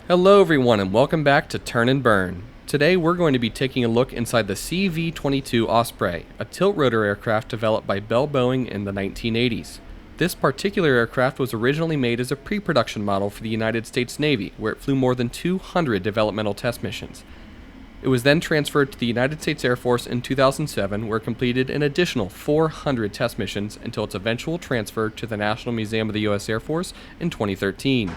Hello everyone and welcome back to Turn and Burn. Today we're going to be taking a look inside the CV-22 Osprey, a tilt-rotor aircraft developed by Bell Boeing in the 1980s. This particular aircraft was originally made as a pre-production model for the United States Navy, where it flew more than 200 developmental test missions. It was then transferred to the United States Air Force in 2007, where it completed an additional 400 test missions until its eventual transfer to the National Museum of the U.S. Air Force in 2013.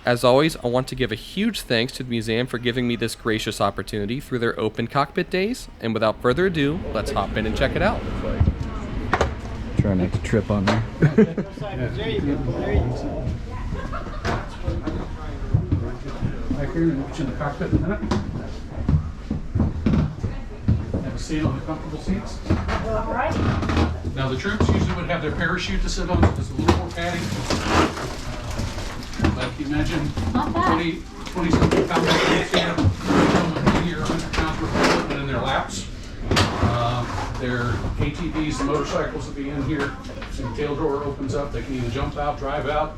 As always, I want to give a huge thanks to the museum for giving me this gracious opportunity through their open cockpit days, and without further ado, let's hop in and check it out. Try not to trip on there. There you go. Back here, and we'll get you in the cockpit in a minute. Have a seat on the comfortable seats. All right. Now the troops usually would have their parachute to sit on, so there's a little more padding. But if you imagine 20-something combat troops here, 80 or 100 pounds worth of equipment in their laps. Their ATVs, the motorcycles will be in here. So the tail drawer opens up, they can either jump out, drive out.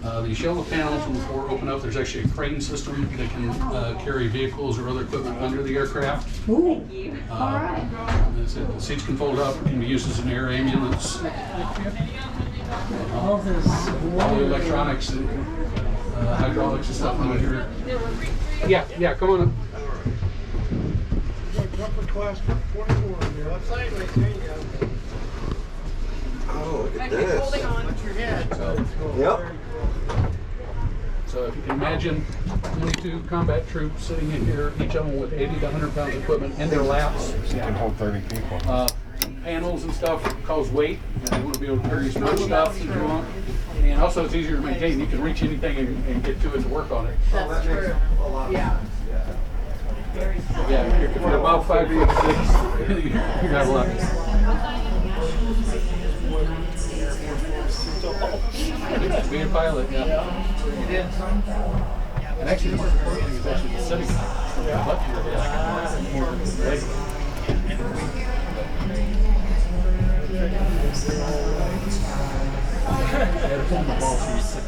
The shelter panels, when the door open up, there's actually a crane system that can carry vehicles or other equipment under the aircraft. Thank you. All right. The seats can fold up, can be used as an air ambulance. All the electronics and hydraulics and stuff under here. Yeah, come on up. Class 24 there. Left side, right there you go. Oh, look at this. Holding on. Watch your head. Yep. So if you can imagine 22 combat troops sitting in here, each of them with 80 to 100 pounds of equipment in their laps. You can hold 30 people. Panels and stuff cause weight, and they want to be able to carry as much stuff as you want. And also it's easier to maintain. You can reach anything and get to it to work on it. That's true. Yeah. Yeah, if you're above 5 feet 6, you got a lot. Being a pilot, yeah. And actually, the most important thing is actually the setting. The button here is more than the leg. Yeah, it's on the ball sheet.